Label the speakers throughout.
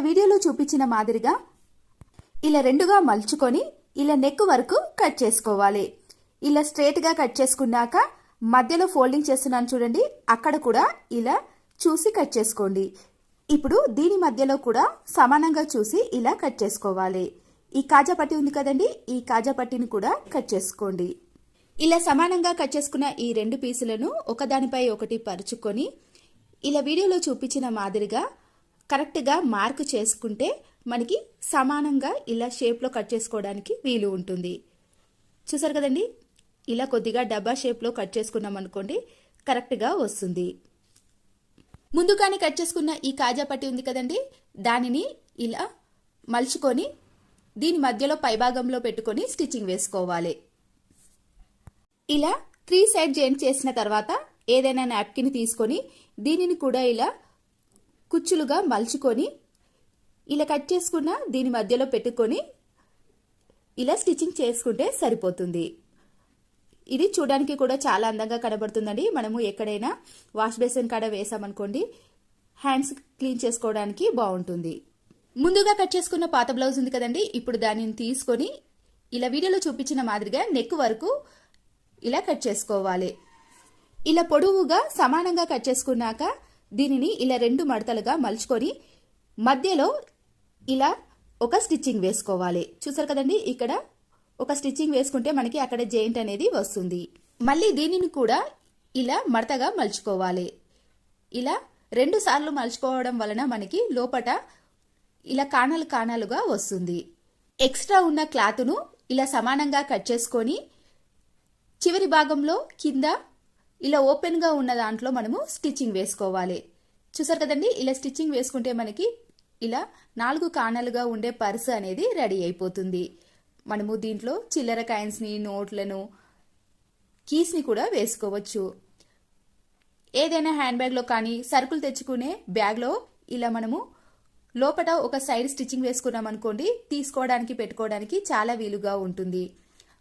Speaker 1: ఇలా వీడియోలో చూపించిన మాదిరిగా ఇలా రెండుగా మలుచుకొని ఇలా నెక్ వరకు కట్ చేసుకోవాలి. ఇలా స్ట్రైట్గా కట్ చేసుకున్నాక మధ్యలో ఫోల్డింగ్ చేస్తున్నాను చూడండి, అక్కడ కూడా ఇలా చూసి కట్ చేసుకోండి. ఇప్పుడు దీని మధ్యలో కూడా సమానంగా చూసి ఇలా కట్ చేసుకోవాలి. ఈ కాజా పట్టి ఉంది కదండి, ఈ కాజా పట్టిని కూడా కట్ చేసుకోండి. ఇలా సమానంగా కట్ చేసుకున్న ఈ రెండు పీసులను ఒకదానిపై ఒకటి పరుచుకొని ఇలా వీడియోలో చూపించిన మాదిరిగా కరెక్ట్గా మార్క్ చేసుకుంటే మనకి సమానంగా ఇలా షేప్లో కట్ చేసుకోవడానికి వీలు ఉంటుంది. చూసారు కదండి, ఇలా కొద్దిగా డబ్బా షేప్లో కట్ చేసుకున్నాం అనుకోండి, కరెక్ట్గా వస్తుంది. ముందుగానే కట్ చేసుకున్న ఈ కాజా పట్టి ఉంది కదండి, దానిని ఇలా మలుచుకొని దీని మధ్యలో పైభాగంలో పెట్టుకొని స్టిచ్చింగ్ వేసుకోవాలి. ఇలా 3 సైడ్ జాయింట్ చేసిన తర్వాత ఏదైనా నాప్కిన్ తీసుకొని దీనిని కూడా ఇలా కుచ్చులుగా మలుచుకొని ఇలా కట్ చేసుకున్న దీని మధ్యలో పెట్టుకొని ఇలా స్టిచ్చింగ్ చేసుకుంటే సరిపోతుంది. ఇది చూడడానికి కూడా చాలా అందంగా కనబడుతుందండి. మనము ఎక్కడైనా వాష్ బేసిన్ కాడ వేసామనుకోండి, హ్యాండ్స్ క్లీన్ చేసుకోవడానికి బాగుంటుంది. ముందుగా కట్ చేసుకున్న పాత బ్లౌజ్ ఉంది కదండి, ఇప్పుడు దానిని తీసుకొని ఇలా వీడియోలో చూపించిన మాదిరిగా నెక్ వరకు ఇలా కట్ చేసుకోవాలి. ఇలా పొడవుగా సమానంగా కట్ చేసుకున్నాక దీనిని ఇలా రెండు మడతలుగా మలుచుకొని మధ్యలో ఇలా ఒక స్టిచ్చింగ్ వేసుకోవాలి. చూసారు కదండి, ఇక్కడ ఒక స్టిచ్చింగ్ వేసుకుంటే మనకి అక్కడ జాయింట్ అనేది వస్తుంది. మళ్ళీ దీనిని కూడా ఇలా మడతగా మలుచుకోవాలి. ఇలా 2 సార్లు మలుచుకోవడం వలన మనకి లోపట ఇలా కాణాలు కాణాలుగా వస్తుంది. ఎక్స్ట్రా ఉన్న క్లాత్ను ఇలా సమానంగా కట్ చేసుకొని చివరి భాగంలో కింద ఇలా ఓపెన్గా ఉన్న దాంట్లో మనము స్టిచ్చింగ్ వేసుకోవాలి. చూసారు కదండి, ఇలా స్టిచ్చింగ్ వేసుకుంటే మనకి ఇలా 4 కాణాలుగా ఉండే పర్స్ అనేది రెడీ అయిపోతుంది. మనము దీంట్లో చిల్లర కాయిన్స్ని, నోట్లను, కీస్ని కూడా వేసుకోవచ్చు. ఏదైనా హ్యాండ్ బ్యాగ్లో కానీ సరుకులు తెచ్చుకునే బ్యాగ్లో ఇలా మనము లోపల ఒక సైడ్ స్టిచ్చింగ్ వేసుకున్నాం అనుకోండి, తీసుకోవడానికి పెట్టుకోవడానికి చాలా వీలుగా ఉంటుంది.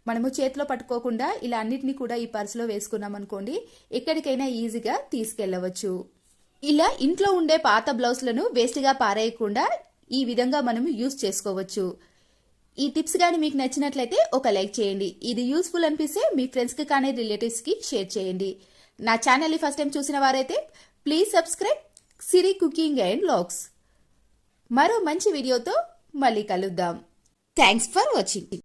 Speaker 1: మనము చేతిలో పట్టుకోకుండా ఇలా అన్నిటినీ కూడా ఈ పర్సులో వేసుకున్నాం అనుకోండి, ఎక్కడికైనా ఈజీగా తీసుకెళ్లవచ్చు. ఇలా ఇంట్లో ఉండే పాత బ్లౌజ్లను వేస్ట్గా పారేయకుండా ఈ విధంగా మనం యూజ్ చేసుకోవచ్చు. ఈ టిప్స్ కానీ మీకు నచ్చినట్లయితే ఒక లైక్ చేయండి. ఇది యూస్ఫుల్ అనిపిస్తే మీ ఫ్రెండ్స్కి కానీ రిలేటివ్స్కి షేర్ చేయండి. నా ఛానల్ని ఫస్ట్ టైం చూసిన వారైతే please subscribe Siri cooking and vlogs. మరో మంచి వీడియోతో మళ్ళీ కలుద్దాం. Thanks for watching.